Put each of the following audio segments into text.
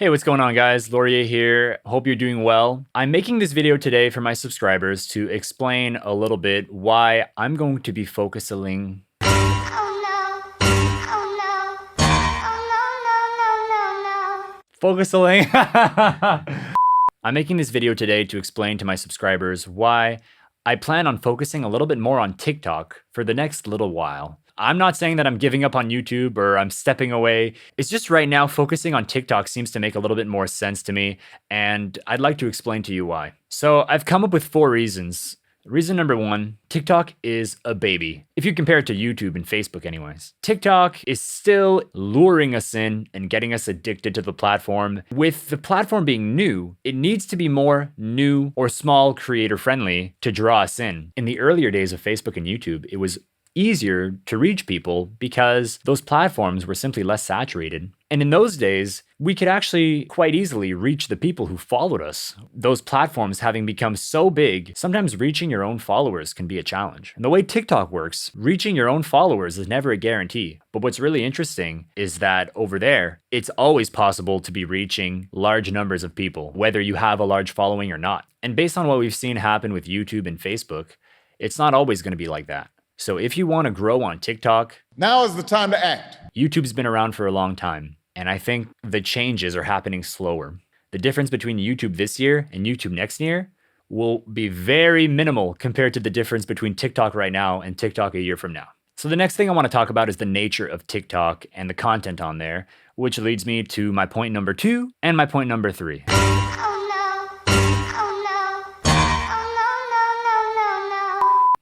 Hey, what's going on guys? Laurier here. Hope you're doing well. I'm making this video today for my subscribers to explain a little bit why I'm going to be focusing. I'm making this video today to explain to my subscribers why I plan on focusing a little bit more on TikTok for the next little while. I'm not saying that I'm giving up on YouTube or I'm stepping away. It's just right now focusing on TikTok seems to make a little bit more sense to me, and I'd like to explain to you why. So I've come up with 4 reasons. Reason number 1, TikTok is a baby. If you compare it to YouTube and Facebook anyways. TikTok is still luring us in and getting us addicted to the platform. With the platform being new, it needs to be more new or small creator friendly to draw us in. In the earlier days of Facebook and YouTube, it was easier to reach people because those platforms were simply less saturated. And in those days, we could actually quite easily reach the people who followed us. Those platforms having become so big, sometimes reaching your own followers can be a challenge. And the way TikTok works, reaching your own followers is never a guarantee. But what's really interesting is that over there, it's always possible to be reaching large numbers of people, whether you have a large following or not. And based on what we've seen happen with YouTube and Facebook, it's not always going to be like that. So if you want to grow on TikTok, now is the time to act. YouTube's been around for a long time, and I think the changes are happening slower. The difference between YouTube this year and YouTube next year will be very minimal compared to the difference between TikTok right now and TikTok a year from now. So the next thing I want to talk about is the nature of TikTok and the content on there, which leads me to my point number 2 and my point number 3.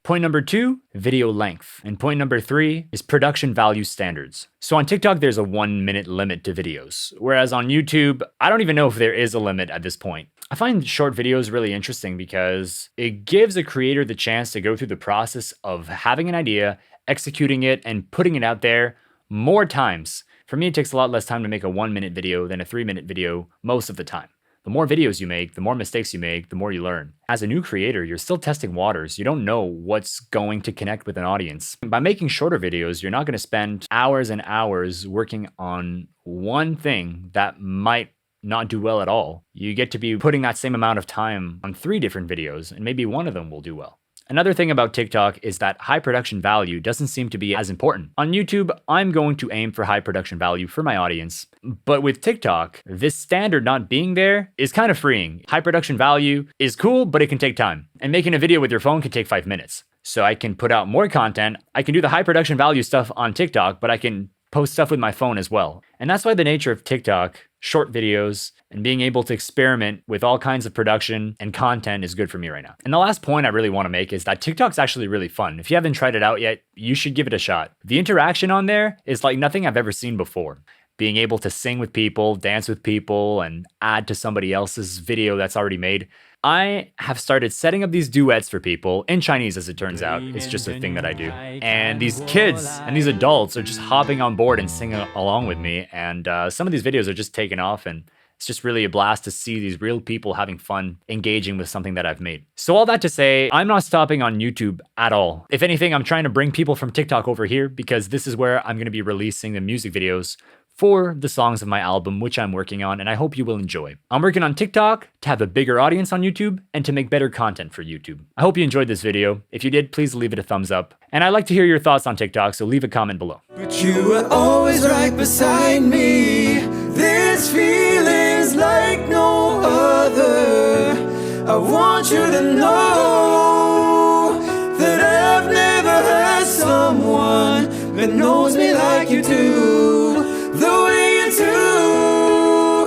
Point number 2, video length. And point number 3 is production value standards. So on TikTok, there's a 1-minute limit to videos. Whereas on YouTube, I don't even know if there is a limit at this point. I find short videos really interesting because it gives a creator the chance to go through the process of having an idea, executing it, and putting it out there more times. For me, it takes a lot less time to make a 1-minute video than a 3-minute video most of the time. The more videos you make, the more mistakes you make, the more you learn. As a new creator, you're still testing waters. You don't know what's going to connect with an audience. By making shorter videos, you're not going to spend hours and hours working on one thing that might not do well at all. You get to be putting that same amount of time on 3 different videos, and maybe one of them will do well. Another thing about TikTok is that high production value doesn't seem to be as important. On YouTube, I'm going to aim for high production value for my audience. But with TikTok, this standard not being there is kind of freeing. High production value is cool, but it can take time. And making a video with your phone can take 5 minutes. So I can put out more content. I can do the high production value stuff on TikTok, but I can post stuff with my phone as well. And that's why the nature of TikTok, short videos, and being able to experiment with all kinds of production and content is good for me right now. And the last point I really want to make is that TikTok's actually really fun. If you haven't tried it out yet, you should give it a shot. The interaction on there is like nothing I've ever seen before. Being able to sing with people, dance with people, and add to somebody else's video that's already made. I have started setting up these duets for people in Chinese, as it turns out. It's just a thing that I do. And these kids and these adults are just hopping on board and singing along with me. And some of these videos are just taking off, and it's just really a blast to see these real people having fun engaging with something that I've made. So all that to say, I'm not stopping on YouTube at all. If anything, I'm trying to bring people from TikTok over here because this is where I'm going to be releasing the music videos for the songs of my album, which I'm working on, and I hope you will enjoy. I'm working on TikTok to have a bigger audience on YouTube and to make better content for YouTube. I hope you enjoyed this video. If you did, please leave it a thumbs up. And I'd like to hear your thoughts on TikTok, so leave a comment below. But you were always right beside me. This feeling's like no other. I want you to know that I've never had someone that knows me like you do.